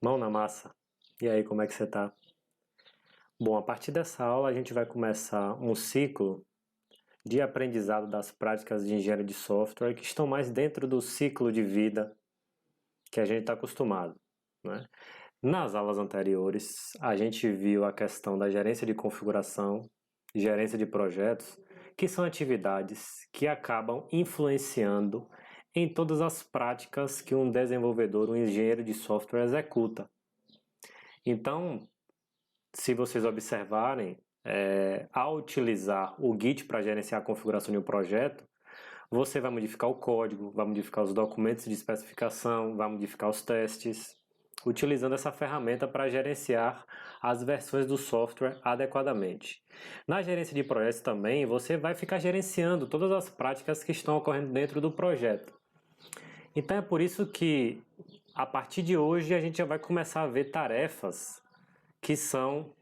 Mão na massa. E aí, como é que você tá? Bom, a partir dessa aula a gente vai começar um ciclo de aprendizado das práticas de engenharia de software que estão mais dentro do ciclo de vida que a gente está acostumado, né? Nas aulas anteriores, a gente viu a questão da gerência de configuração, gerência de projetos, que são atividades que acabam influenciando em todas as práticas que um desenvolvedor, um engenheiro de software executa. Então, se vocês observarem, ao utilizar o Git para gerenciar a configuração de um projeto, você vai modificar o código, vai modificar os documentos de especificação, vai modificar os testes, utilizando essa ferramenta para gerenciar as versões do software adequadamente. Na gerência de projetos também, você vai ficar gerenciando todas as práticas que estão ocorrendo dentro do projeto. Então é por isso que, a partir de hoje, a gente já vai começar a ver tarefas que são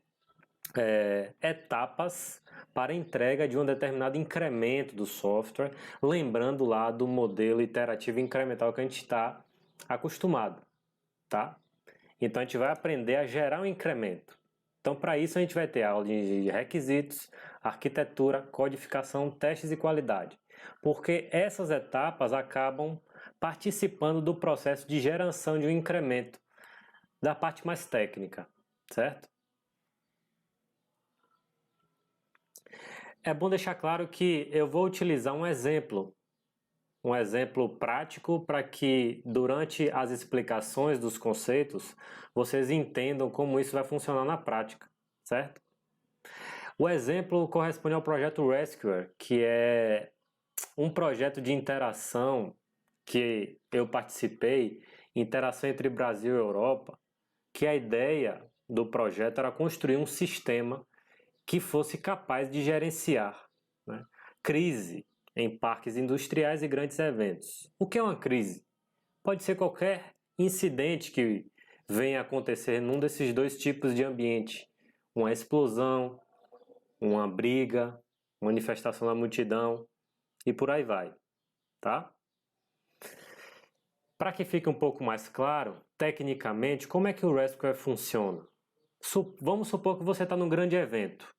etapas para entrega de um determinado incremento do software, lembrando lá do modelo iterativo incremental que a gente está acostumado, tá? Então a gente vai aprender a gerar um incremento. Então para isso a gente vai ter aula de requisitos, arquitetura, codificação, testes e qualidade, porque essas etapas acabam participando do processo de geração de um incremento da parte mais técnica, certo? É bom deixar claro que eu vou utilizar um exemplo prático para que durante as explicações dos conceitos vocês entendam como isso vai funcionar na prática, certo? O exemplo corresponde ao projeto Rescuer, que é um projeto de interação que eu participei, interação entre Brasil e Europa, que a ideia do projeto era construir um sistema que fosse capaz de gerenciar, né, crise em parques industriais e grandes eventos. O que é uma crise? Pode ser qualquer incidente que venha a acontecer num desses dois tipos de ambiente. Uma explosão, uma briga, manifestação da multidão e por aí vai, tá? Para que fique um pouco mais claro, tecnicamente, como é que o Rescuer funciona? Vamos supor que você está num grande evento,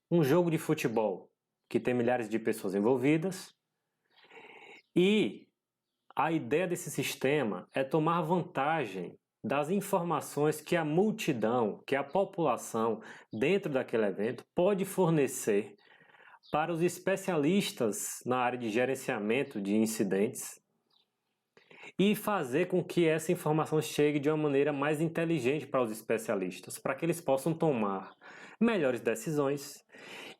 um jogo de futebol, que tem milhares de pessoas envolvidas, e a ideia desse sistema é tomar vantagem das informações que a multidão, que a população dentro daquele evento pode fornecer para os especialistas na área de gerenciamento de incidentes e fazer com que essa informação chegue de uma maneira mais inteligente para os especialistas, para que eles possam tomar melhores decisões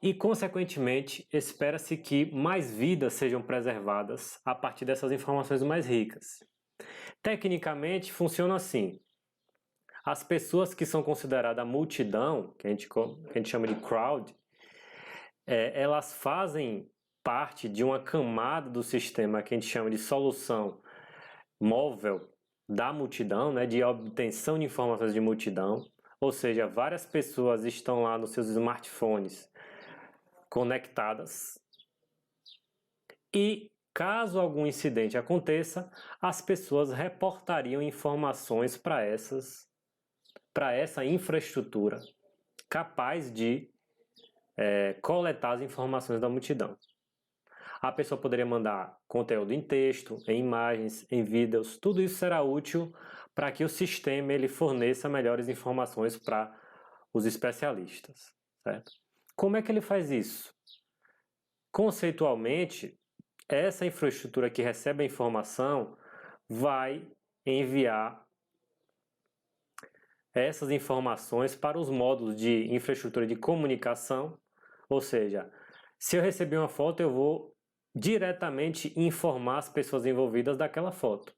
e, consequentemente, espera-se que mais vidas sejam preservadas a partir dessas informações mais ricas. Tecnicamente, funciona assim. As pessoas que são consideradas a multidão, que a gente chama de crowd, elas fazem parte de uma camada do sistema que a gente chama de solução móvel da multidão, né, de obtenção de informações de multidão, ou seja, várias pessoas estão lá nos seus smartphones conectadas e caso algum incidente aconteça, as pessoas reportariam informações para essa infraestrutura capaz de coletar as informações da multidão. A pessoa poderia mandar conteúdo em texto, em imagens, em vídeos, tudo isso será útil para que o sistema ele forneça melhores informações para os especialistas, certo? Como é que ele faz isso? Conceitualmente, essa infraestrutura que recebe a informação vai enviar essas informações para os módulos de infraestrutura de comunicação, ou seja, se eu receber uma foto, eu vou diretamente informar as pessoas envolvidas daquela foto.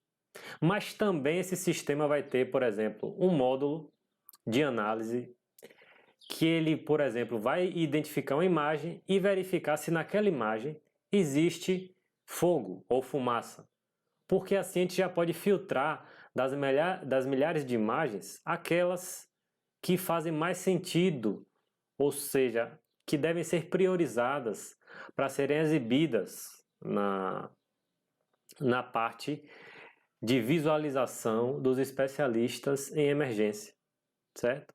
Mas também esse sistema vai ter, por exemplo, um módulo de análise que ele, por exemplo, vai identificar uma imagem e verificar se naquela imagem existe fogo ou fumaça. Porque assim a gente já pode filtrar das milhares de imagens aquelas que fazem mais sentido, ou seja, que devem ser priorizadas para serem exibidas na parte de visualização dos especialistas em emergência, certo?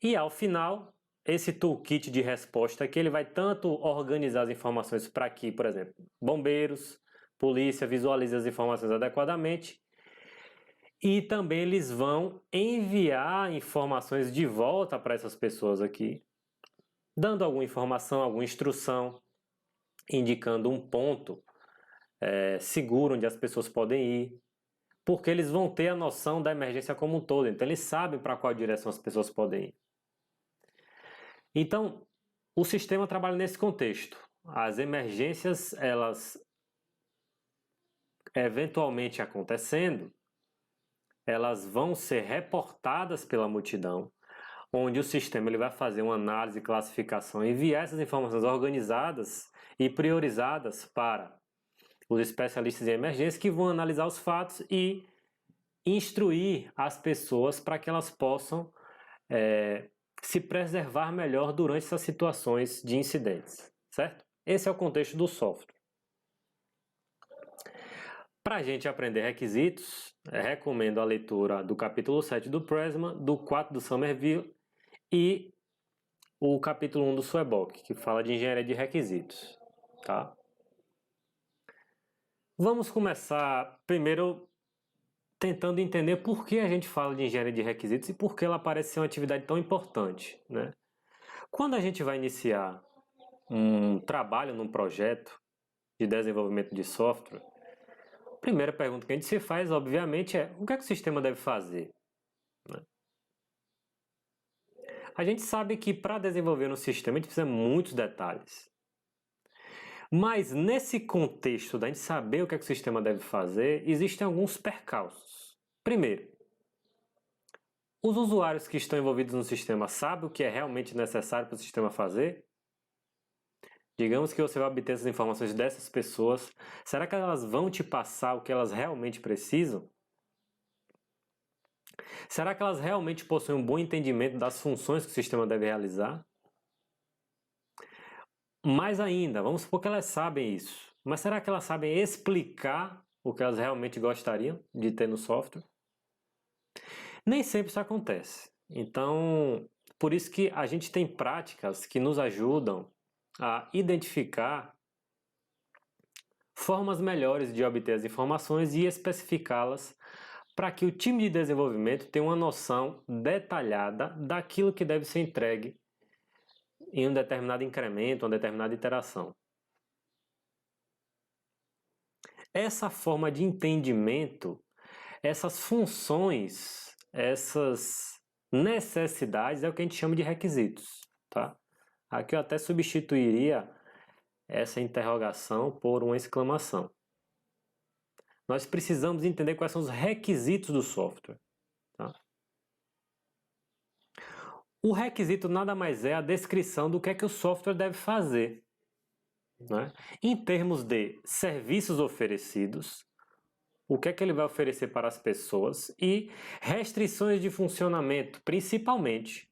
E ao final, esse toolkit de resposta aqui, ele vai tanto organizar as informações para que, por exemplo, bombeiros, polícia visualizem as informações adequadamente, e também eles vão enviar informações de volta para essas pessoas aqui, dando alguma informação, alguma instrução, indicando um ponto seguro onde as pessoas podem ir, porque eles vão ter a noção da emergência como um todo, então eles sabem para qual direção as pessoas podem ir. Então, o sistema trabalha nesse contexto. As emergências, elas eventualmente acontecendo, elas vão ser reportadas pela multidão, onde o sistema ele vai fazer uma análise, classificação, enviar essas informações organizadas e priorizadas para os especialistas em emergência, que vão analisar os fatos e instruir as pessoas para que elas possam se preservar melhor durante essas situações de incidentes, certo? Esse é o contexto do software. Para a gente aprender requisitos, recomendo a leitura do capítulo 7 do Pressman, do 4 do Somerville e o capítulo 1 do Swedborg, que fala de engenharia de requisitos, tá? Vamos começar primeiro tentando entender por que a gente fala de engenharia de requisitos e por que ela parece ser uma atividade tão importante, né? Quando a gente vai iniciar um trabalho num projeto de desenvolvimento de software, a primeira pergunta que a gente se faz, obviamente, é o que é que o sistema deve fazer, né? A gente sabe que para desenvolver um sistema a gente precisa de muitos detalhes. Mas nesse contexto da gente saber o que é que o sistema deve fazer, existem alguns percalços. Primeiro, os usuários que estão envolvidos no sistema sabem o que é realmente necessário para o sistema fazer? Digamos que você vai obter essas informações dessas pessoas, será que elas vão te passar o que elas realmente precisam? Será que elas realmente possuem um bom entendimento das funções que o sistema deve realizar? Mais ainda, vamos supor que elas sabem isso, mas será que elas sabem explicar o que elas realmente gostariam de ter no software? Nem sempre isso acontece. Então, por isso que a gente tem práticas que nos ajudam a identificar formas melhores de obter as informações e especificá-las para que o time de desenvolvimento tenha uma noção detalhada daquilo que deve ser entregue em um determinado incremento, uma determinada iteração. Essa forma de entendimento, essas funções, essas necessidades é o que a gente chama de requisitos, tá? Aqui eu até substituiria essa interrogação por uma exclamação. Nós precisamos entender quais são os requisitos do software, tá? O requisito nada mais é a descrição do que é que o software deve fazer, né? Em termos de serviços oferecidos, o que é que ele vai oferecer para as pessoas e restrições de funcionamento, principalmente.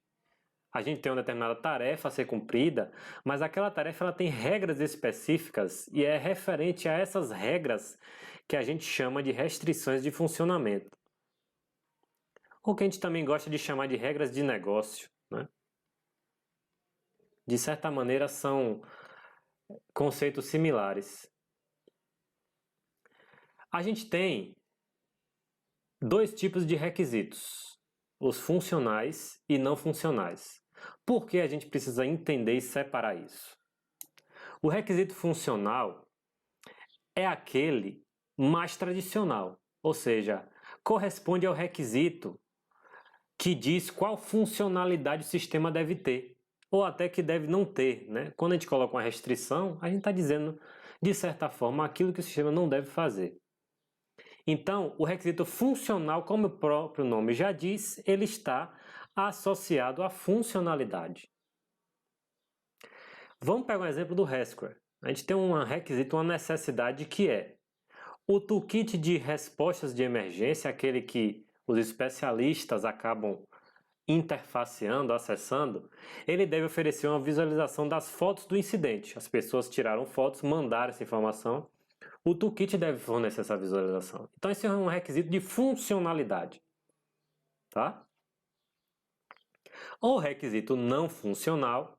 A gente tem uma determinada tarefa a ser cumprida, mas aquela tarefa ela tem regras específicas e é referente a essas regras que a gente chama de restrições de funcionamento. Ou que a gente também gosta de chamar de regras de negócio, né? De certa maneira são conceitos similares. A gente tem dois tipos de requisitos, os funcionais e não funcionais. Por que a gente precisa entender e separar isso? O requisito funcional é aquele mais tradicional, ou seja, corresponde ao requisito que diz qual funcionalidade o sistema deve ter, ou até que deve não ter, né? Quando a gente coloca uma restrição, a gente está dizendo, de certa forma, aquilo que o sistema não deve fazer. Então, o requisito funcional, como o próprio nome já diz, ele está associado à funcionalidade. Vamos pegar um exemplo do Haskell. A gente tem um requisito, uma necessidade que é o toolkit de respostas de emergência, aquele que os especialistas acabam interfaceando, acessando, ele deve oferecer uma visualização das fotos do incidente. As pessoas tiraram fotos, mandaram essa informação. O toolkit deve fornecer essa visualização. Então, esse é um requisito de funcionalidade. Tá? O requisito não funcional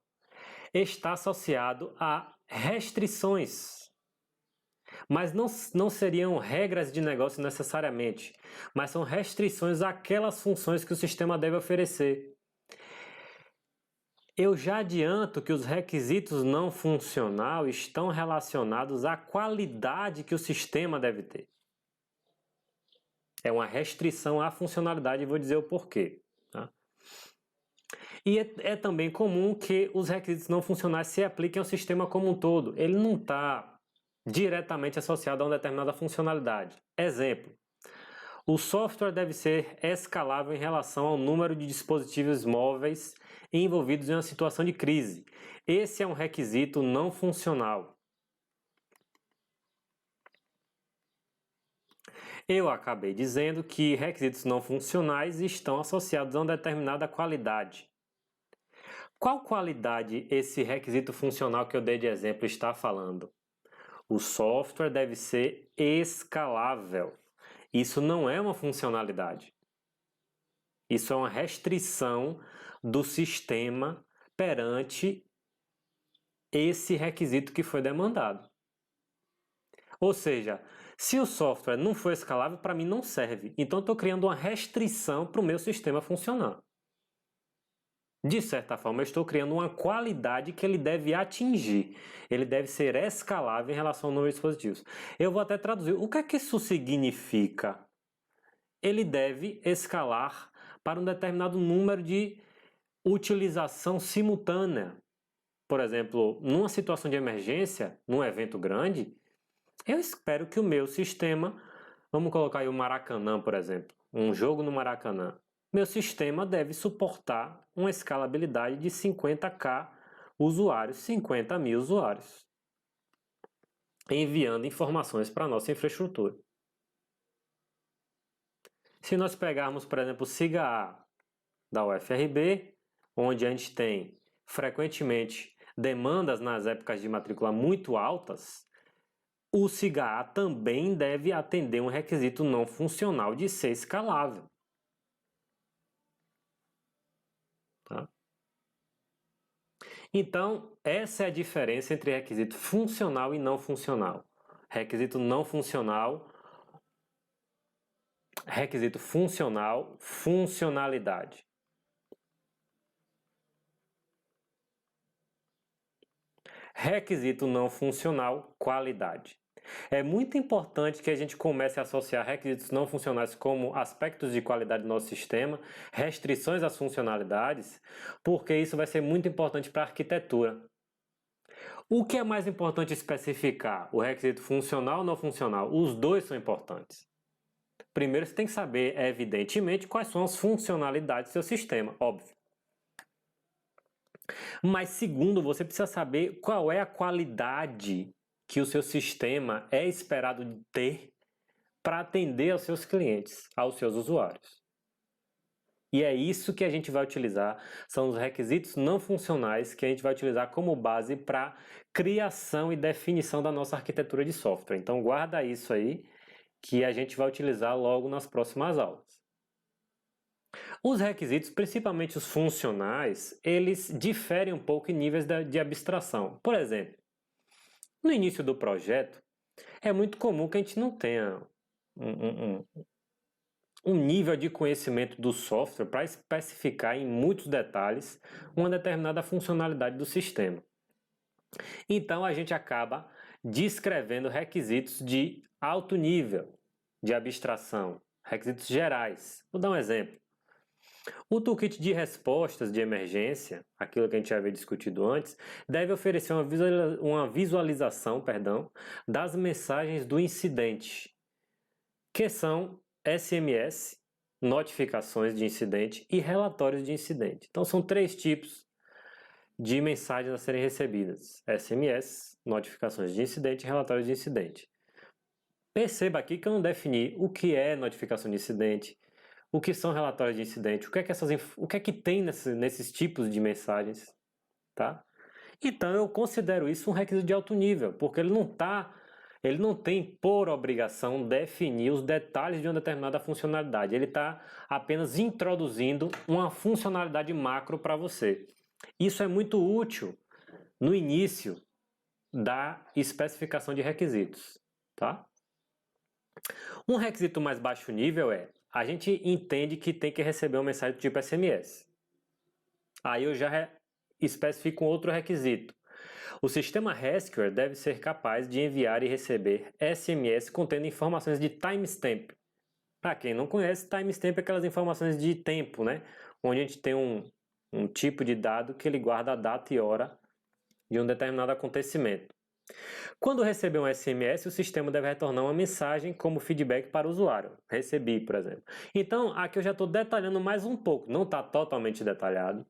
está associado a restrições, mas não seriam regras de negócio necessariamente, mas são restrições àquelas funções que o sistema deve oferecer. Eu já adianto que os requisitos não funcional estão relacionados à qualidade que o sistema deve ter. É uma restrição à funcionalidade e vou dizer o porquê. Tá? E é também comum que os requisitos não funcionais se apliquem ao sistema como um todo. Ele não está diretamente associado a uma determinada funcionalidade. Exemplo, o software deve ser escalável em relação ao número de dispositivos móveis envolvidos em uma situação de crise. Esse é um requisito não funcional. Eu acabei dizendo que requisitos não funcionais estão associados a uma determinada qualidade. Qual qualidade esse requisito funcional que eu dei de exemplo está falando? O software deve ser escalável. Isso não é uma funcionalidade. Isso é uma restrição do sistema perante esse requisito que foi demandado. Ou seja, se o software não for escalável, para mim não serve. Então, eu estou criando uma restrição para o meu sistema funcionar. De certa forma, eu estou criando uma qualidade que ele deve atingir. Ele deve ser escalável em relação ao número de dispositivos. Eu vou até traduzir. O que é que isso significa? Ele deve escalar para um determinado número de utilização simultânea. Por exemplo, numa situação de emergência, num evento grande, eu espero que o meu sistema, vamos colocar aí o Maracanã, por exemplo, um jogo no Maracanã. Meu sistema deve suportar uma escalabilidade de 50k usuários, 50 mil usuários, enviando informações para a nossa infraestrutura. Se nós pegarmos, por exemplo, o SIGA-A da UFRB, onde a gente tem frequentemente demandas nas épocas de matrícula muito altas, o SIGA-A também deve atender um requisito não funcional de ser escalável. Tá? Então, essa é a diferença entre requisito funcional e não funcional. Requisito não funcional, requisito funcional, funcionalidade. Requisito não funcional, qualidade. É muito importante que a gente comece a associar requisitos não funcionais como aspectos de qualidade do nosso sistema, restrições às funcionalidades, porque isso vai ser muito importante para a arquitetura. O que é mais importante especificar? O requisito funcional ou não funcional? Os dois são importantes. Primeiro, você tem que saber, evidentemente, quais são as funcionalidades do seu sistema, óbvio. Mas segundo, você precisa saber qual é a qualidade que o seu sistema é esperado de ter para atender aos seus clientes, aos seus usuários. E é isso que a gente vai utilizar, são os requisitos não funcionais que a gente vai utilizar como base para criação e definição da nossa arquitetura de software. Então guarda isso aí, que a gente vai utilizar logo nas próximas aulas. Os requisitos, principalmente os funcionais, eles diferem um pouco em níveis de abstração. Por exemplo, no início do projeto, é muito comum que a gente não tenha um nível de conhecimento do software para especificar em muitos detalhes uma determinada funcionalidade do sistema. Então, a gente acaba descrevendo requisitos de alto nível de abstração, requisitos gerais. Vou dar um exemplo. O toolkit de respostas de emergência, aquilo que a gente já havia discutido antes, deve oferecer uma visualização, das mensagens do incidente, que são SMS, notificações de incidente e relatórios de incidente. Então são três tipos de mensagens a serem recebidas: SMS, notificações de incidente e relatórios de incidente. Perceba aqui que eu não defini o que é notificação de incidente, o que são relatórios de incidente, o que é que tem nesses tipos de mensagens, tá? Então eu considero isso um requisito de alto nível, porque ele não está ele não tem por obrigação definir os detalhes de uma determinada funcionalidade. Ele está apenas introduzindo uma funcionalidade macro para você. Isso é muito útil no início da especificação de requisitos, tá? Um requisito mais baixo nível é, a gente entende que tem que receber uma mensagem do tipo SMS. Aí eu já especifico um outro requisito. O sistema Rescuer deve ser capaz de enviar e receber SMS contendo informações de timestamp. Para quem não conhece, timestamp é aquelas informações de tempo, né? Onde a gente tem um tipo de dado que ele guarda a data e hora de um determinado acontecimento. Quando receber um SMS, o sistema deve retornar uma mensagem como feedback para o usuário. Recebi, por exemplo. Então, aqui eu já estou detalhando mais um pouco. Não está totalmente detalhado.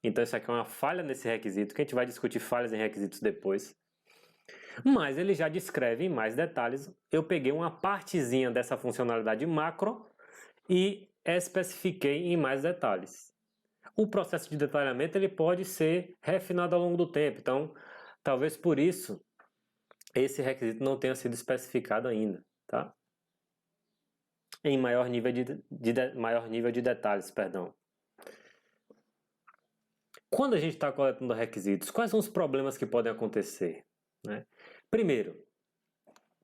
Então, isso aqui é uma falha nesse requisito, que a gente vai discutir falhas em requisitos depois. Mas ele já descreve em mais detalhes. Eu peguei uma partezinha dessa funcionalidade macro e especifiquei em mais detalhes. O processo de detalhamento ele pode ser refinado ao longo do tempo. Então, talvez por isso esse requisito não tenha sido especificado ainda, tá? Em maior nível de detalhes, perdão. Quando a gente está coletando requisitos, quais são os problemas que podem acontecer, né? Primeiro,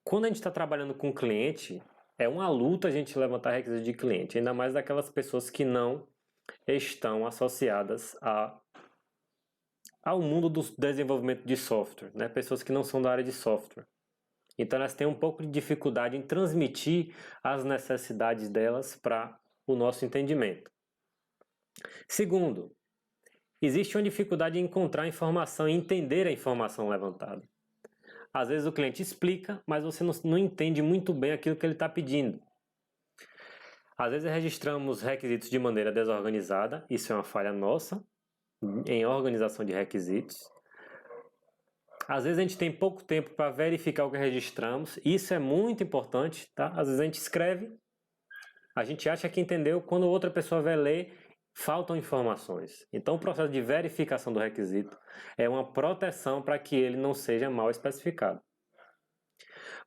quando a gente está trabalhando com cliente, é uma luta a gente levantar requisitos de cliente, ainda mais daquelas pessoas que não estão associadas ao mundo do desenvolvimento de software, né? Pessoas que não são da área de software. Então elas têm um pouco de dificuldade em transmitir as necessidades delas para o nosso entendimento. Segundo, existe uma dificuldade em encontrar informação e entender a informação levantada. Às vezes o cliente explica, mas você não entende muito bem aquilo que ele está pedindo. Às vezes registramos requisitos de maneira desorganizada, isso é uma falha nossa em organização de requisitos. Às vezes a gente tem pouco tempo para verificar o que registramos, isso é muito importante, tá? Às vezes a gente escreve, a gente acha que entendeu, quando outra pessoa vai ler, faltam informações. Então o processo de verificação do requisito é uma proteção para que ele não seja mal especificado.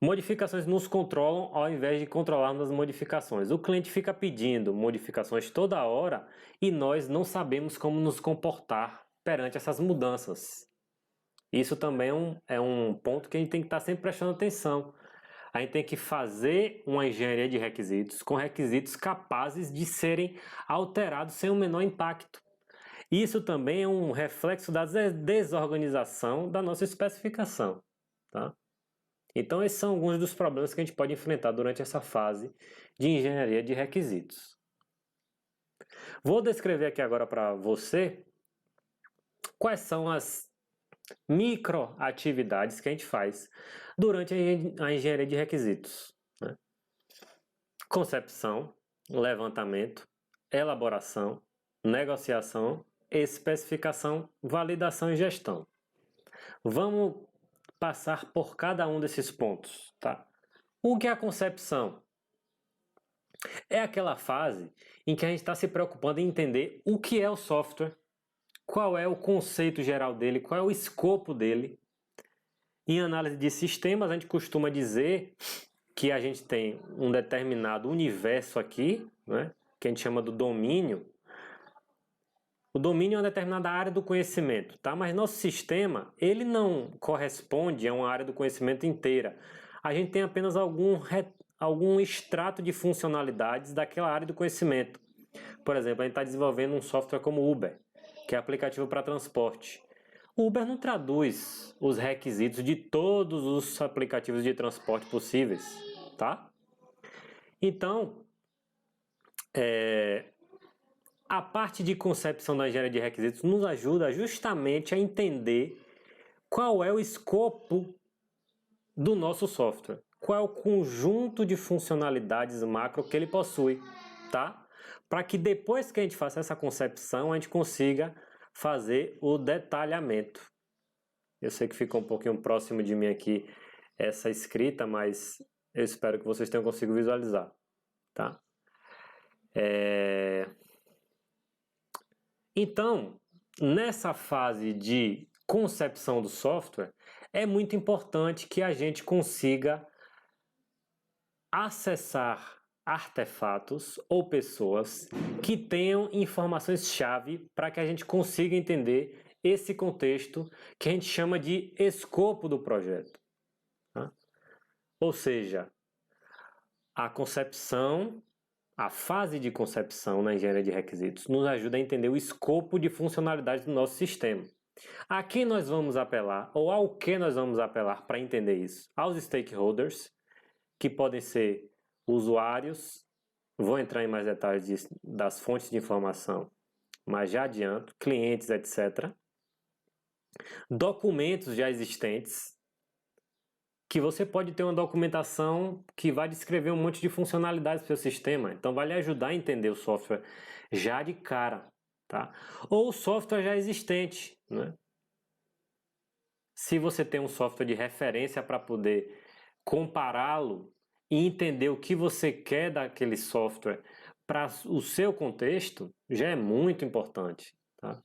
Modificações nos controlam ao invés de controlarmos as modificações. O cliente fica pedindo modificações toda hora e nós não sabemos como nos comportar perante essas mudanças. Isso também é um ponto que a gente tem que estar sempre prestando atenção. A gente tem que fazer uma engenharia de requisitos com requisitos capazes de serem alterados sem o menor impacto. Isso também é um reflexo da desorganização da nossa especificação, tá? Então, esses são alguns dos problemas que a gente pode enfrentar durante essa fase de engenharia de requisitos. Vou descrever aqui agora para você quais são as microatividades que a gente faz durante a engenharia de requisitos, né? Concepção, levantamento, elaboração, negociação, especificação, validação e gestão. Vamos passar por cada um desses pontos, tá? O que é a concepção? É aquela fase em que a gente está se preocupando em entender o que é o software, qual é o conceito geral dele, qual é o escopo dele. Em análise de sistemas, a gente costuma dizer que a gente tem um determinado universo aqui, né, que a gente chama do domínio. O domínio é uma determinada área do conhecimento, tá? Mas nosso sistema, ele não corresponde a uma área do conhecimento inteira. A gente tem apenas algum extrato de funcionalidades daquela área do conhecimento. Por exemplo, a gente está desenvolvendo um software como Uber, que é aplicativo para transporte. O Uber não traduz os requisitos de todos os aplicativos de transporte possíveis, tá? Então, a parte de concepção da engenharia de requisitos nos ajuda justamente a entender qual é o escopo do nosso software, qual é o conjunto de funcionalidades macro que ele possui, tá? Para que depois que a gente faça essa concepção, a gente consiga fazer o detalhamento. Eu sei que ficou um pouquinho próximo de mim aqui essa escrita, mas eu espero que vocês tenham conseguido visualizar, tá? Então, nessa fase de concepção do software, é muito importante que a gente consiga acessar artefatos ou pessoas que tenham informações-chave para que a gente consiga entender esse contexto que a gente chama de escopo do projeto. Tá? Ou seja, a concepção, a fase de concepção na engenharia de requisitos nos ajuda a entender o escopo de funcionalidade do nosso sistema. A quem nós vamos apelar ou ao que nós vamos apelar para entender isso? Aos stakeholders, que podem ser usuários, vou entrar em mais detalhes das fontes de informação, mas já adianto, clientes, etc. Documentos já existentes, que você pode ter uma documentação que vai descrever um monte de funcionalidades do seu sistema, então vai lhe ajudar a entender o software já de cara, tá? Ou o software já existente, né? Se você tem um software de referência para poder compará-lo e entender o que você quer daquele software para o seu contexto, já é muito importante, tá?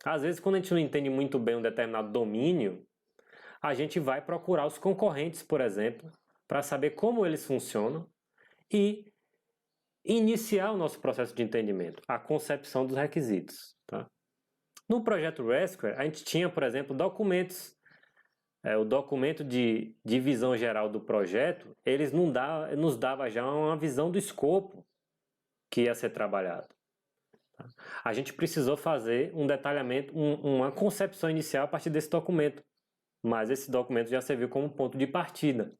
Às vezes, quando a gente não entende muito bem um determinado domínio, a gente vai procurar os concorrentes, por exemplo, para saber como eles funcionam e iniciar o nosso processo de entendimento, a concepção dos requisitos, tá? No projeto Resquare, a gente tinha, por exemplo, documentos. O documento de visão geral do projeto, eles nos dava já uma visão do escopo que ia ser trabalhado. Tá? A gente precisou fazer um detalhamento, uma concepção inicial a partir desse documento, mas esse documento já serviu como ponto de partida.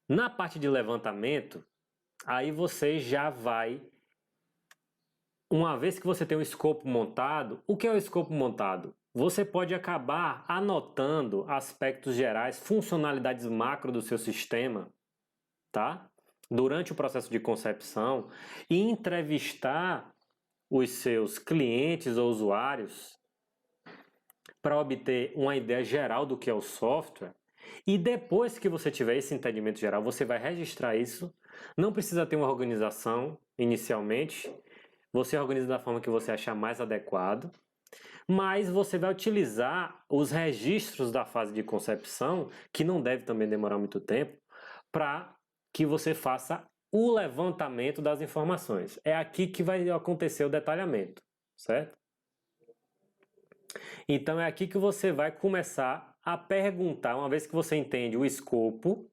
Na parte de levantamento, aí você já vai... Uma vez que você tem o escopo montado, o que é o escopo montado? Você pode acabar anotando aspectos gerais, funcionalidades macro do seu sistema, tá? Durante o processo de concepção e entrevistar os seus clientes ou usuários para obter uma ideia geral do que é o software. E depois que você tiver esse entendimento geral, você vai registrar isso. Não precisa ter uma organização inicialmente. Você organiza da forma que você achar mais adequado, mas você vai utilizar os registros da fase de concepção, que não deve também demorar muito tempo, para que você faça o levantamento das informações. É aqui que vai acontecer o detalhamento, certo? Então é aqui que você vai começar a perguntar, uma vez que você entende o escopo,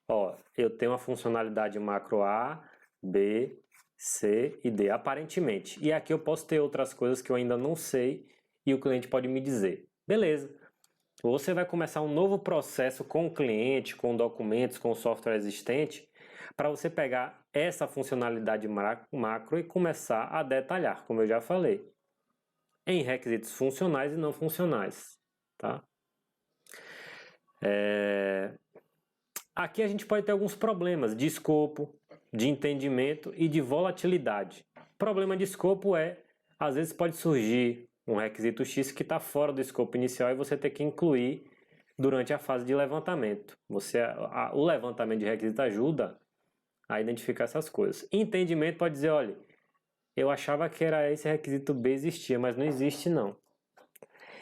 ó, eu tenho uma funcionalidade macro A, B, C e D, aparentemente. E aqui eu posso ter outras coisas que eu ainda não sei e o cliente pode me dizer. Beleza. Você vai começar um novo processo com o cliente, com documentos, com o software existente, para você pegar essa funcionalidade macro e começar a detalhar, como eu já falei, em requisitos funcionais e não funcionais. Tá? Aqui a gente pode ter alguns problemas de escopo, de entendimento e de volatilidade. O problema de escopo às vezes pode surgir um requisito X que está fora do escopo inicial e você ter que incluir durante a fase de levantamento. O levantamento de requisito ajuda a identificar essas coisas. Entendimento pode dizer, olha, eu achava que era esse requisito B existia, mas não existe não.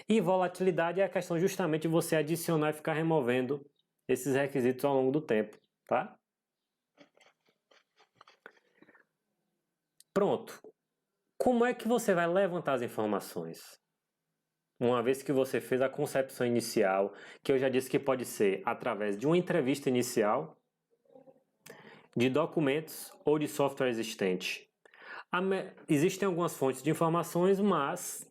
E volatilidade é a questão justamente de você adicionar e ficar removendo esses requisitos ao longo do tempo, tá? Pronto. Como é que você vai levantar as informações? Uma vez que você fez a concepção inicial, que eu já disse que pode ser através de uma entrevista inicial, de documentos ou de software existente. Existem algumas fontes de informações, mas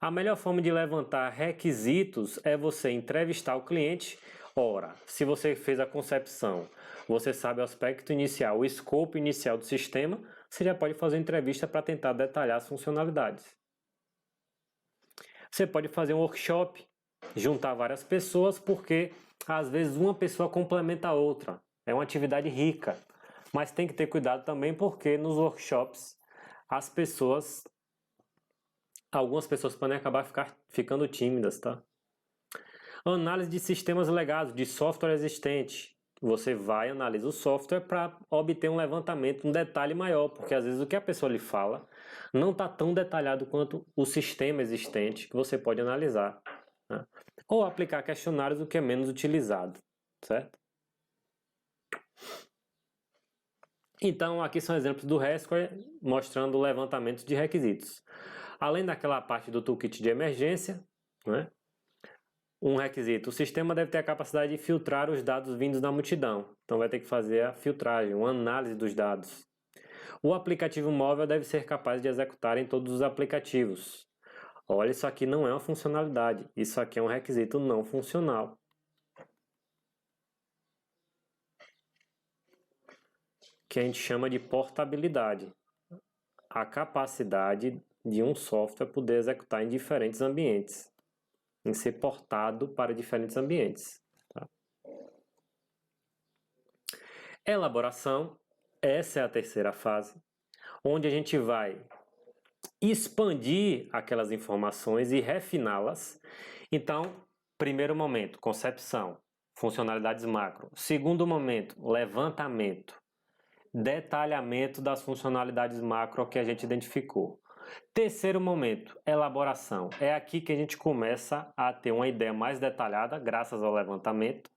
a melhor forma de levantar requisitos é você entrevistar o cliente. Ora, se você fez a concepção, você sabe o aspecto inicial, o escopo inicial do sistema, você já pode fazer uma entrevista para tentar detalhar as funcionalidades. Você pode fazer um workshop, juntar várias pessoas, porque às vezes uma pessoa complementa a outra. É uma atividade rica, mas tem que ter cuidado também porque nos workshops algumas pessoas podem acabar ficando tímidas, tá? Análise de sistemas legados, de software existente. Você vai, analisa o software para obter um levantamento, um detalhe maior, porque às vezes o que a pessoa lhe fala não está tão detalhado quanto o sistema existente que você pode analisar, né? Ou aplicar questionários, o que é menos utilizado, certo? Então, aqui são exemplos do Haskell mostrando o levantamento de requisitos. Além daquela parte do toolkit de emergência, né? Um requisito: o sistema deve ter a capacidade de filtrar os dados vindos da multidão. Então vai ter que fazer a filtragem, uma análise dos dados. O aplicativo móvel deve ser capaz de executar em todos os aplicativos. Olha, isso aqui não é uma funcionalidade, isso aqui é um requisito não funcional. Que a gente chama de portabilidade. A capacidade de um software poder executar em diferentes ambientes, em ser portado para diferentes ambientes. Tá? Elaboração, essa é a terceira fase, onde a gente vai expandir aquelas informações e refiná-las. Então, primeiro momento, concepção, funcionalidades macro. Segundo momento, levantamento, detalhamento das funcionalidades macro que a gente identificou. Terceiro momento, elaboração. É aqui que a gente começa a ter uma ideia mais detalhada, graças ao levantamento,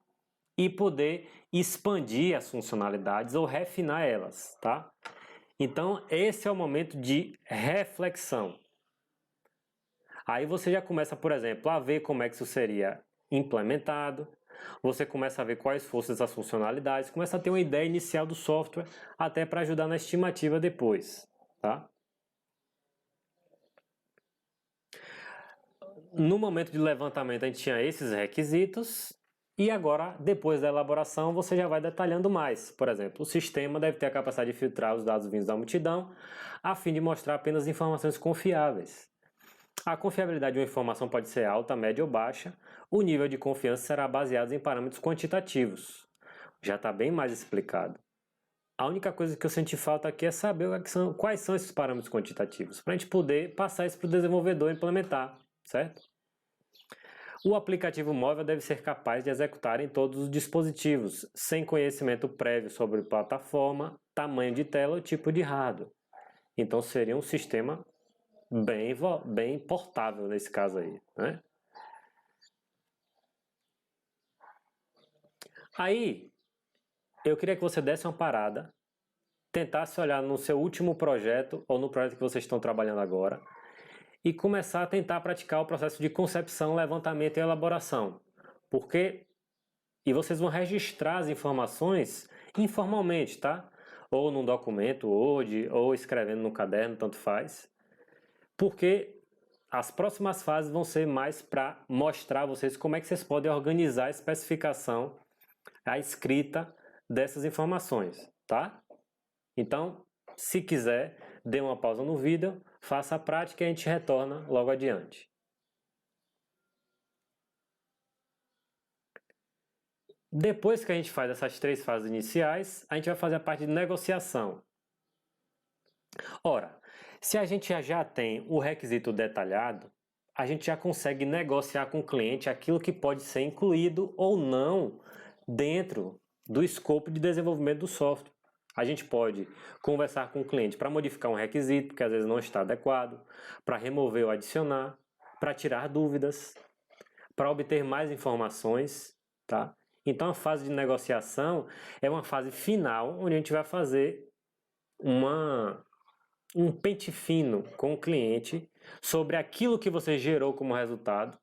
e poder expandir as funcionalidades ou refinar elas, tá? Então, esse é o momento de reflexão. Aí você já começa, por exemplo, a ver como é que isso seria implementado, você começa a ver quais fossem essas funcionalidades, começa a ter uma ideia inicial do software, até para ajudar na estimativa depois, tá? No momento de levantamento a gente tinha esses requisitos, e agora, depois da elaboração, você já vai detalhando mais. Por exemplo, o sistema deve ter a capacidade de filtrar os dados vindos da multidão, a fim de mostrar apenas informações confiáveis. A confiabilidade de uma informação pode ser alta, média ou baixa. O nível de confiança será baseado em parâmetros quantitativos. Já está bem mais explicado. A única coisa que eu senti falta aqui é saber quais são esses parâmetros quantitativos, para a gente poder passar isso para o desenvolvedor implementar, certo? O aplicativo móvel deve ser capaz de executar em todos os dispositivos, sem conhecimento prévio sobre plataforma, tamanho de tela ou tipo de hardware. Então seria um sistema bem portável nesse caso aí, né? Aí, eu queria que você desse uma parada, tentasse olhar no seu último projeto ou no projeto que vocês estão trabalhando agora e começar a tentar praticar o processo de concepção, levantamento e elaboração. E vocês vão registrar as informações informalmente, tá? Ou num documento Word, ou escrevendo no caderno, tanto faz. Porque as próximas fases vão ser mais para mostrar a vocês como é que vocês podem organizar a especificação, a escrita dessas informações, tá? Então, se quiser, dê uma pausa no vídeo, faça a prática e a gente retorna logo adiante. Depois que a gente faz essas três fases iniciais, a gente vai fazer a parte de negociação. Ora, se a gente já tem o requisito detalhado, a gente já consegue negociar com o cliente aquilo que pode ser incluído ou não dentro do escopo de desenvolvimento do software. A gente pode conversar com o cliente para modificar um requisito, que às vezes não está adequado, para remover ou adicionar, para tirar dúvidas, para obter mais informações, tá? Então a fase de negociação é uma fase final onde a gente vai fazer um pente fino com o cliente sobre aquilo que você gerou como resultado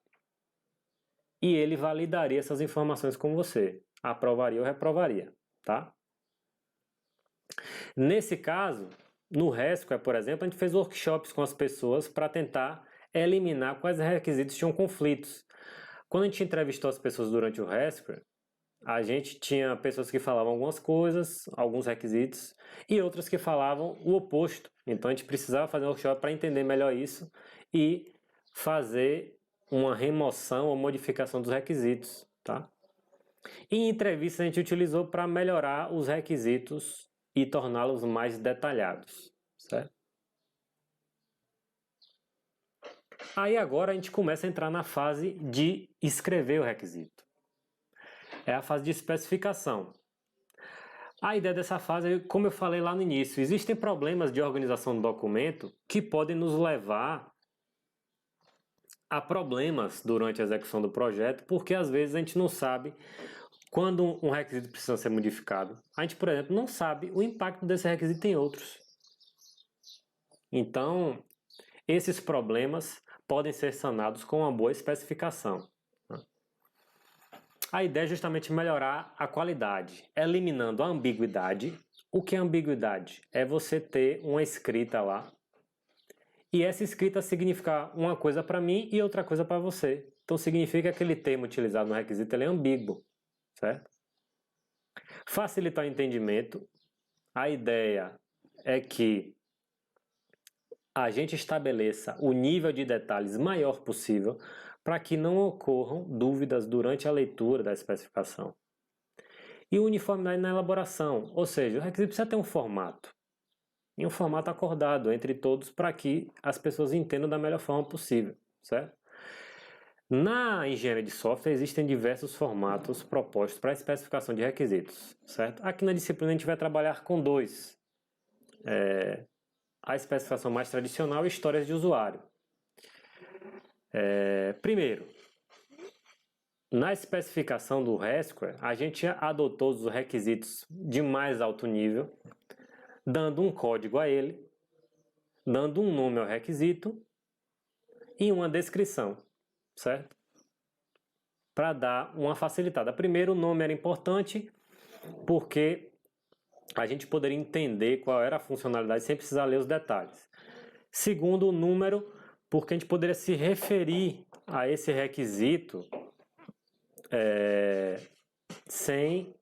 e ele validaria essas informações com você, aprovaria ou reprovaria, tá? Nesse caso, no Haskell, por exemplo, a gente fez workshops com as pessoas para tentar eliminar quais requisitos tinham conflitos. Quando a gente entrevistou as pessoas durante o Haskell, a gente tinha pessoas que falavam algumas coisas, alguns requisitos, e outras que falavam o oposto. Então a gente precisava fazer um workshop para entender melhor isso e fazer uma remoção ou modificação dos requisitos, tá? E em entrevistas a gente utilizou para melhorar os requisitos e torná-los mais detalhados, certo? Aí agora a gente começa a entrar na fase de escrever o requisito. É a fase de especificação. A ideia dessa fase, como eu falei lá no início, existem problemas de organização do documento que podem nos levar a problemas durante a execução do projeto, porque às vezes a gente não sabe quando um requisito precisa ser modificado. A gente, por exemplo, não sabe o impacto desse requisito em outros. Então, esses problemas podem ser sanados com uma boa especificação. A ideia é justamente melhorar a qualidade, eliminando a ambiguidade. O que é ambiguidade? É você ter uma escrita lá e essa escrita significar uma coisa para mim e outra coisa para você. Então significa que aquele termo utilizado no requisito ele é ambíguo, certo? Facilitar o entendimento. A ideia é que a gente estabeleça o nível de detalhes maior possível para que não ocorram dúvidas durante a leitura da especificação. E uniformidade na elaboração, ou seja, o requisito precisa ter um formato. E um formato acordado entre todos para que as pessoas entendam da melhor forma possível, certo? Na engenharia de software existem diversos formatos propostos para a especificação de requisitos, certo? Aqui na disciplina a gente vai trabalhar com dois. A especificação mais tradicional e histórias de usuário. Primeiro, na especificação do Haskell, a gente adotou os requisitos de mais alto nível, dando um código a ele, dando um nome ao requisito e uma descrição, certo? Para dar uma facilitada. Primeiro, o nome era importante porque a gente poderia entender qual era a funcionalidade sem precisar ler os detalhes. Segundo, o número, porque a gente poderia se referir a esse requisito sem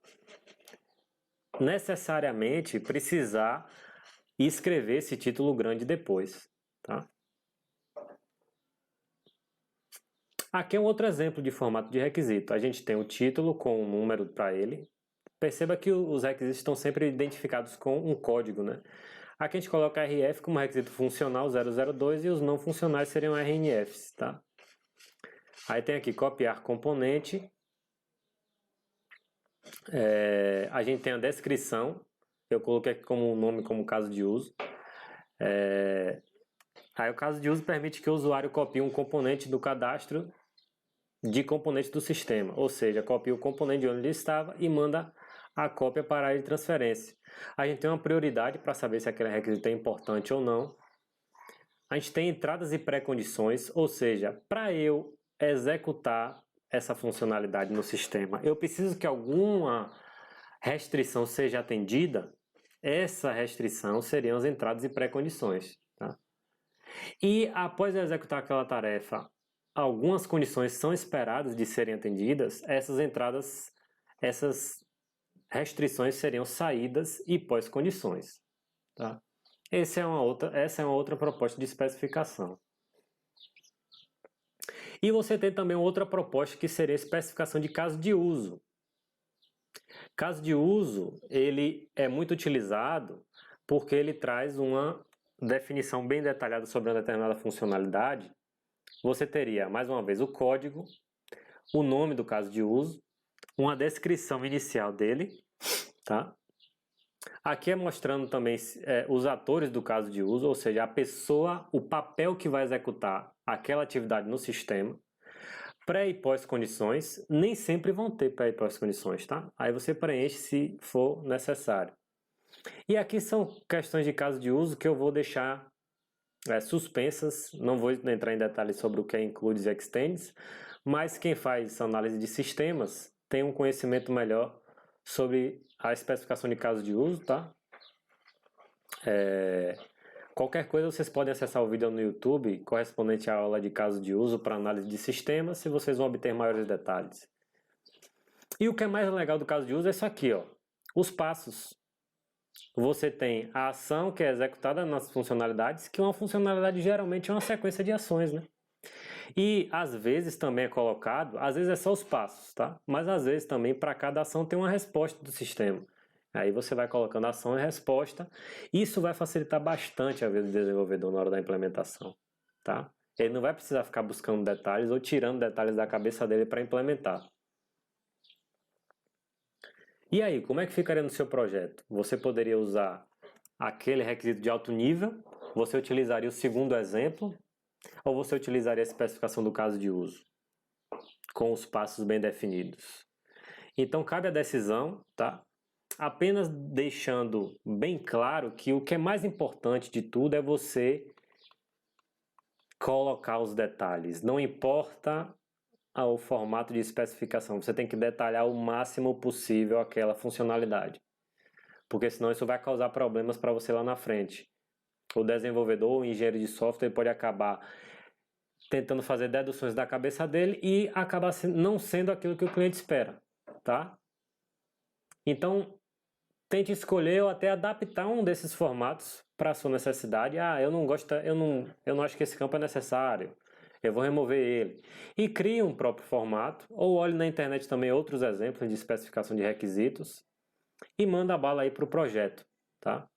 necessariamente precisar escrever esse título grande depois, tá? Aqui é um outro exemplo de formato de requisito. A gente tem o título com um número para ele. Perceba que os requisitos estão sempre identificados com um código, né? Aqui a gente coloca RF como requisito funcional 002 e os não funcionais seriam RNFs, tá? Aí tem aqui copiar componente. A gente tem a descrição. Eu coloquei aqui como nome, como caso de uso. Aí o caso de uso permite que o usuário copie um componente do cadastro de componente do sistema, ou seja, copia o componente de onde ele estava e manda a cópia para a área de transferência. A gente tem uma prioridade para saber se aquele requisito é importante ou não. A gente tem entradas e pré-condições, ou seja, para eu executar essa funcionalidade no sistema, eu preciso que alguma restrição seja atendida. Essa restrição seriam as entradas e pré-condições, tá? E após eu executar aquela tarefa, algumas condições são esperadas de serem atendidas, essas restrições seriam saídas e pós-condições, tá? Essa é uma outra proposta de especificação. E você tem também outra proposta que seria a especificação de caso de uso. Caso de uso, ele é muito utilizado porque ele traz uma definição bem detalhada sobre uma determinada funcionalidade. Você teria, mais uma vez, o código, o nome do caso de uso, uma descrição inicial dele, tá? Aqui é mostrando também os atores do caso de uso, ou seja, a pessoa, o papel que vai executar aquela atividade no sistema. Pré e pós-condições, nem sempre vão ter pré e pós-condições, tá? Aí você preenche se for necessário. E aqui são questões de caso de uso que eu vou deixar suspensas, não vou entrar em detalhes sobre o que é includes e extends, mas quem faz análise de sistemas tem um conhecimento melhor sobre a especificação de caso de uso, tá? Qualquer coisa vocês podem acessar o vídeo no YouTube correspondente à aula de caso de uso para análise de sistemas, se vocês vão obter maiores detalhes. E o que é mais legal do caso de uso é isso aqui, ó, os passos. Você tem a ação que é executada nas funcionalidades, que uma funcionalidade geralmente é uma sequência de ações, né? E às vezes também é colocado, às vezes é só os passos, tá? Mas às vezes também para cada ação tem uma resposta do sistema. Aí você vai colocando ação e resposta. Isso vai facilitar bastante a vida do desenvolvedor na hora da implementação, tá? Ele não vai precisar ficar buscando detalhes ou tirando detalhes da cabeça dele para implementar. E aí, como é que ficaria no seu projeto? Você poderia usar aquele requisito de alto nível, você utilizaria o segundo exemplo, ou você utilizaria a especificação do caso de uso, com os passos bem definidos? Então, cabe a decisão, tá? Apenas deixando bem claro que o que é mais importante de tudo é você colocar os detalhes. Não importa o formato de especificação, você tem que detalhar o máximo possível aquela funcionalidade, porque senão isso vai causar problemas para você lá na frente. O desenvolvedor, o engenheiro de software pode acabar tentando fazer deduções da cabeça dele e acabar não sendo aquilo que o cliente espera, tá? Então, tente escolher ou até adaptar um desses formatos para a sua necessidade. Eu não gosto, eu não acho que esse campo é necessário. Eu vou remover ele. E crie um próprio formato, ou olhe na internet também outros exemplos de especificação de requisitos e manda a bala aí para o projeto, tá?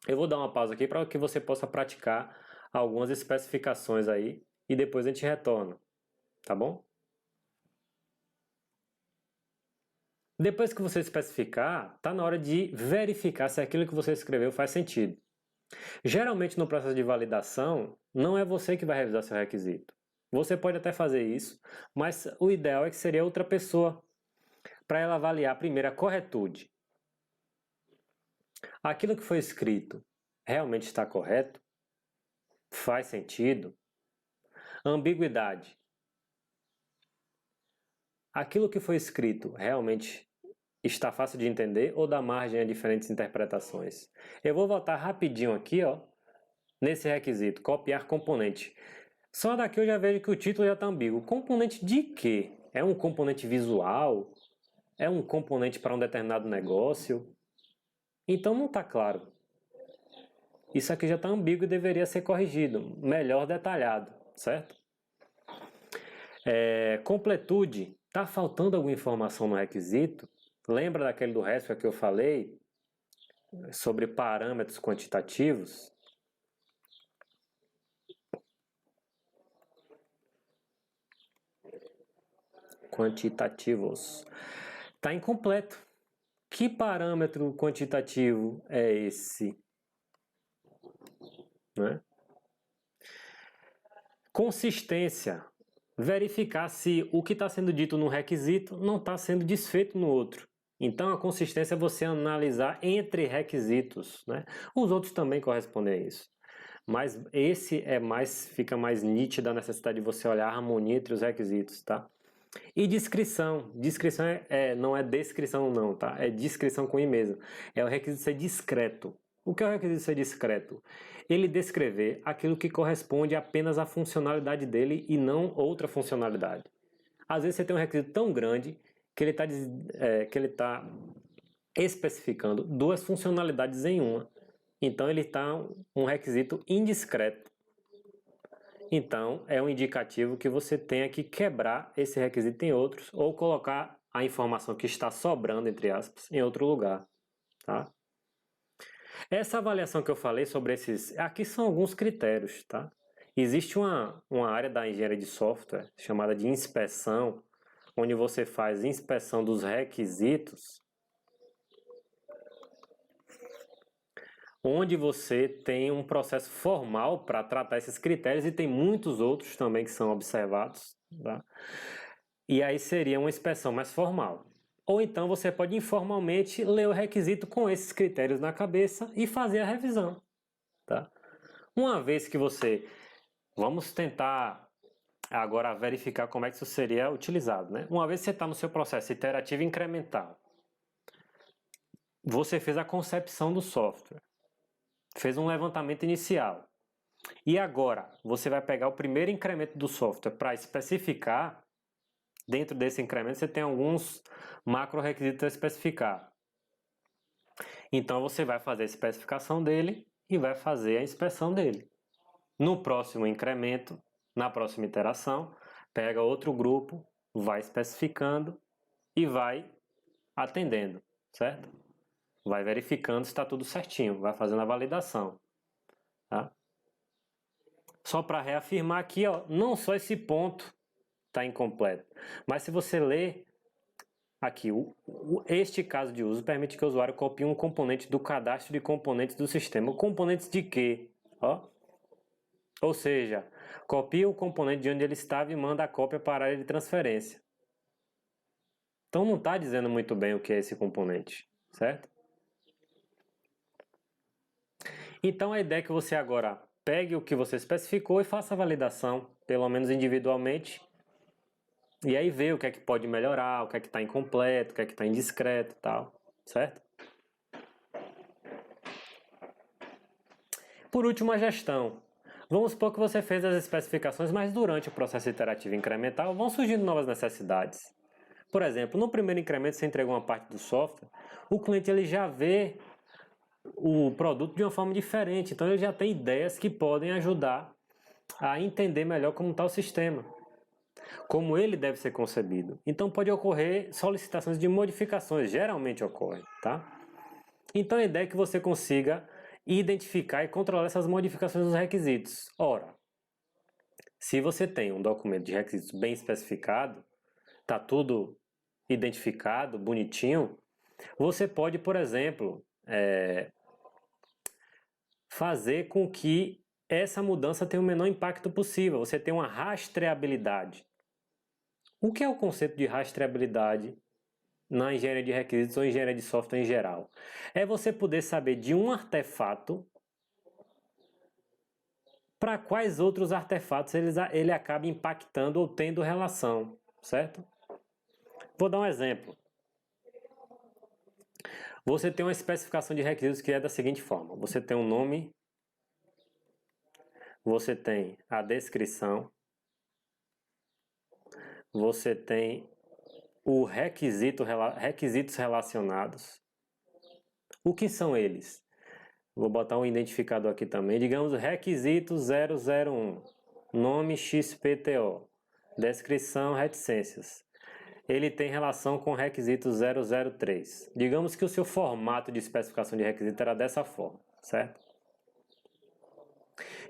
Eu vou dar uma pausa aqui para que você possa praticar algumas especificações aí e depois a gente retorna, tá bom? Depois que você especificar, está na hora de verificar se aquilo que você escreveu faz sentido. Geralmente no processo de validação, não é você que vai revisar seu requisito. Você pode até fazer isso, mas o ideal é que seria outra pessoa, para ela avaliar primeiro a corretude. Aquilo que foi escrito realmente está correto? Faz sentido? Ambiguidade. Aquilo que foi escrito realmente está fácil de entender ou dá margem a diferentes interpretações? Eu vou voltar rapidinho aqui, ó, nesse requisito, copiar componente. Só daqui eu já vejo que o título já está ambíguo. Componente de quê? É um componente visual? É um componente para um determinado negócio? Então não está claro. Isso aqui já está ambíguo e deveria ser corrigido, melhor detalhado, certo? Completude. Está faltando alguma informação no requisito? Lembra daquele do REST que eu falei sobre parâmetros quantitativos? Quantitativos. Está incompleto. Que parâmetro quantitativo é esse? Né? Consistência. Verificar se o que está sendo dito num requisito não está sendo desfeito no outro. Então, a consistência é você analisar entre requisitos, né? Os outros também correspondem a isso. Mas esse fica mais nítido a necessidade de você olhar a harmonia entre os requisitos, tá? E descrição. Descrição não é descrição não, tá? É descrição com I mesmo. É o requisito ser discreto. O que é o requisito ser discreto? Ele descrever aquilo que corresponde apenas à funcionalidade dele e não outra funcionalidade. Às vezes você tem um requisito tão grande que ele está especificando duas funcionalidades em uma. Então ele está um requisito indiscreto. Então é um indicativo que você tenha que quebrar esse requisito em outros ou colocar a informação que está sobrando, entre aspas, em outro lugar. Tá? Essa avaliação que eu falei sobre esses... Aqui são alguns critérios, tá? Existe uma área da engenharia de software chamada de inspeção, onde você faz inspeção dos requisitos, onde você tem um processo formal para tratar esses critérios e tem muitos outros também que são observados, tá? E aí seria uma inspeção mais formal. Ou então você pode informalmente ler o requisito com esses critérios na cabeça e fazer a revisão, tá? Uma vez que você... Vamos tentar agora verificar como é que isso seria utilizado, né? Uma vez que você está no seu processo iterativo incremental, você fez a concepção do software, fez um levantamento inicial, e agora você vai pegar o primeiro incremento do software para especificar. Dentro desse incremento você tem alguns macro requisitos a especificar. Então você vai fazer a especificação dele e vai fazer a inspeção dele. No próximo incremento, na próxima iteração, pega outro grupo, vai especificando e vai atendendo, certo? Vai verificando se está tudo certinho, vai fazendo a validação. Tá? Só para reafirmar aqui, ó, não só esse ponto está incompleto, mas se você ler Aqui, este caso de uso permite que o usuário copie um componente do cadastro de componentes do sistema. Componentes de quê? Ó. Ou seja, copia o componente de onde ele estava e manda a cópia para a área de transferência. Então não está dizendo muito bem o que é esse componente, certo? Então a ideia é que você agora pegue o que você especificou e faça a validação, pelo menos individualmente, e aí vê o que é que pode melhorar, o que é que está incompleto, o que é que está indiscreto e tal, certo? Por último, a gestão. Vamos supor que você fez as especificações, mas durante o processo iterativo incremental vão surgindo novas necessidades. Por exemplo, no primeiro incremento você entregou uma parte do software, o cliente ele já vê o produto de uma forma diferente, então ele já tem ideias que podem ajudar a entender melhor como está o sistema, como ele deve ser concebido. Então pode ocorrer solicitações de modificações, geralmente ocorrem, tá? Então a ideia é que você consiga identificar e controlar essas modificações dos requisitos. Ora, se você tem um documento de requisitos bem especificado, está tudo identificado, bonitinho, você pode, por exemplo, fazer com que essa mudança tenha o menor impacto possível. Você tem uma rastreabilidade. O que é o conceito de rastreabilidade na engenharia de requisitos ou engenharia de software em geral? É você poder saber de um artefato para quais outros artefatos ele acaba impactando ou tendo relação, certo? Vou dar um exemplo. Você tem uma especificação de requisitos que é da seguinte forma: você tem um nome, você tem a descrição, você tem o requisitos relacionados. O que são eles? Vou botar um identificador aqui também. Digamos requisito 001, nome XPTO, descrição reticências. Ele tem relação com o requisito 003. Digamos que o seu formato de especificação de requisito era dessa forma, certo?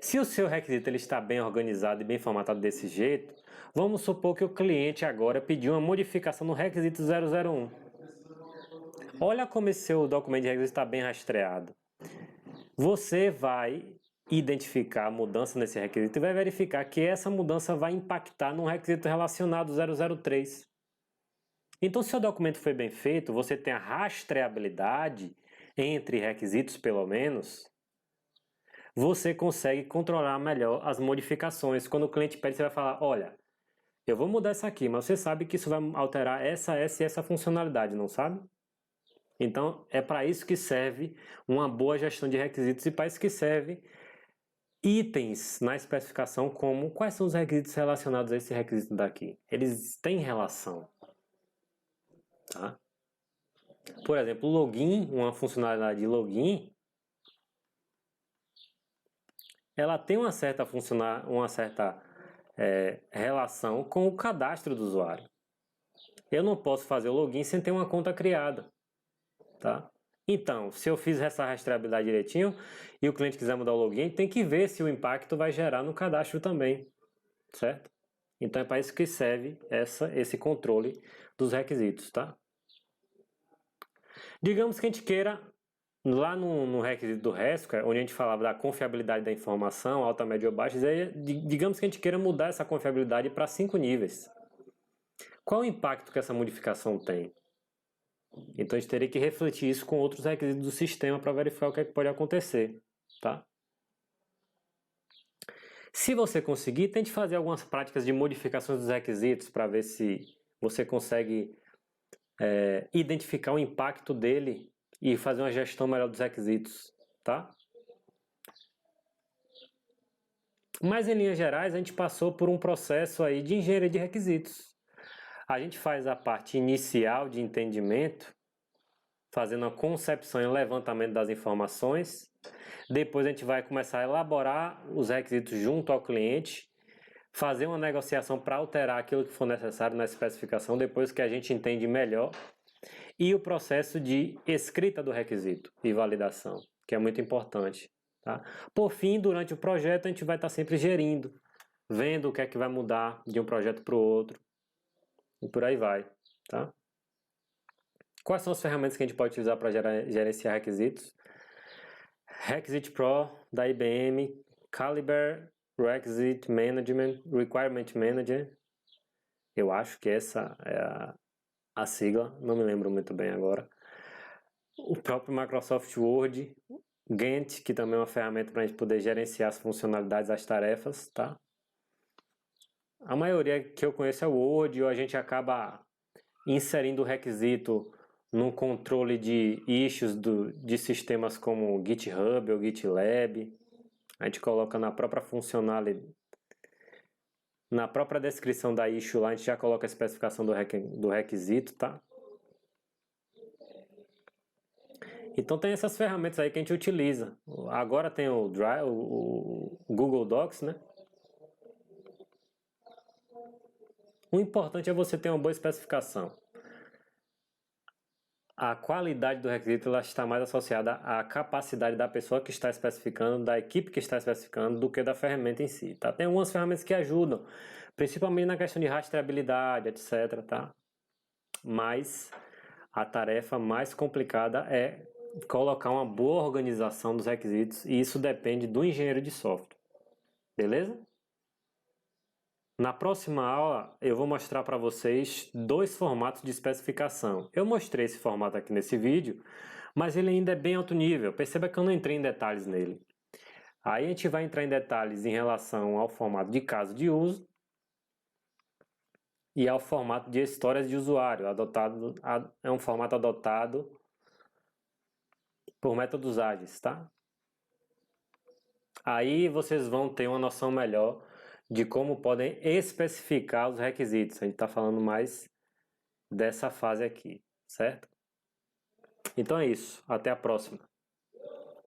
Se o seu requisito ele está bem organizado e bem formatado desse jeito, vamos supor que o cliente agora pediu uma modificação no requisito 001. Olha como esse seu documento de requisito está bem rastreado. Você vai identificar a mudança nesse requisito e vai verificar que essa mudança vai impactar num requisito relacionado 003. Então, se o documento foi bem feito, você tem a rastreabilidade entre requisitos, pelo menos, você consegue controlar melhor as modificações. Quando o cliente pede, você vai falar, olha, eu vou mudar isso aqui, mas você sabe que isso vai alterar essa e essa funcionalidade, não sabe? Então, é para isso que serve uma boa gestão de requisitos e para isso que serve itens na especificação como quais são os requisitos relacionados a esse requisito daqui. Eles têm relação. Tá? Por exemplo, login, uma funcionalidade de login, ela tem uma certa relação com o cadastro do usuário. Eu não posso fazer o login sem ter uma conta criada. Tá? Então, se eu fiz essa rastreabilidade direitinho e o cliente quiser mudar o login, tem que ver se o impacto vai gerar no cadastro também, certo? Então é para isso que serve esse controle dos requisitos, tá? Digamos que a gente queira, lá no requisito do REST, onde a gente falava da confiabilidade da informação, alta, média ou baixa, digamos que a gente queira mudar essa confiabilidade para 5 níveis. Qual o impacto que essa modificação tem? Então a gente teria que refletir isso com outros requisitos do sistema para verificar o que é que pode acontecer, tá? Se você conseguir, tente fazer algumas práticas de modificações dos requisitos para ver se você consegue identificar o impacto dele e fazer uma gestão melhor dos requisitos, tá? Mas em linhas gerais, a gente passou por um processo aí de engenharia de requisitos. A gente faz a parte inicial de entendimento, fazendo a concepção e o levantamento das informações. Depois a gente vai começar a elaborar os requisitos junto ao cliente, fazer uma negociação para alterar aquilo que for necessário na especificação, depois que a gente entende melhor, e o processo de escrita do requisito e validação, que é muito importante. Tá? Por fim, durante o projeto, a gente vai estar sempre gerindo, vendo o que é que vai mudar de um projeto para o outro, e por aí vai. Tá? Quais são as ferramentas que a gente pode utilizar para gerenciar requisitos? Requisite Pro da IBM, Calibre Requisite Management, Requirement Manager. Eu acho que essa é a sigla, não me lembro muito bem agora. O próprio Microsoft Word, Gantt, que também é uma ferramenta para a gente poder gerenciar as funcionalidades, as tarefas, tá? A maioria que eu conheço é o Word, ou a gente acaba inserindo o requisito no controle de issues de sistemas como GitHub ou GitLab. A gente coloca na própria funcionalidade, na própria descrição da issue lá, a gente já coloca a especificação do requisito, tá? Então tem essas ferramentas aí que a gente utiliza. Agora tem o Drive, o Google Docs, né? O importante é você ter uma boa especificação. A qualidade do requisito ela está mais associada à capacidade da pessoa que está especificando, da equipe que está especificando, do que da ferramenta em si, tá? Tem algumas ferramentas que ajudam, principalmente na questão de rastreabilidade, etc, tá? Mas a tarefa mais complicada é colocar uma boa organização dos requisitos e isso depende do engenheiro de software, beleza? Na próxima aula eu vou mostrar para vocês dois formatos de especificação. Eu mostrei esse formato aqui nesse vídeo, mas ele ainda é bem alto nível. Perceba que eu não entrei em detalhes nele. Aí a gente vai entrar em detalhes em relação ao formato de caso de uso e ao formato de histórias de usuário. É um formato adotado por métodos ágeis, tá? Aí vocês vão ter uma noção melhor de como podem especificar os requisitos. A gente está falando mais dessa fase aqui, certo? Então é isso. Até a próxima.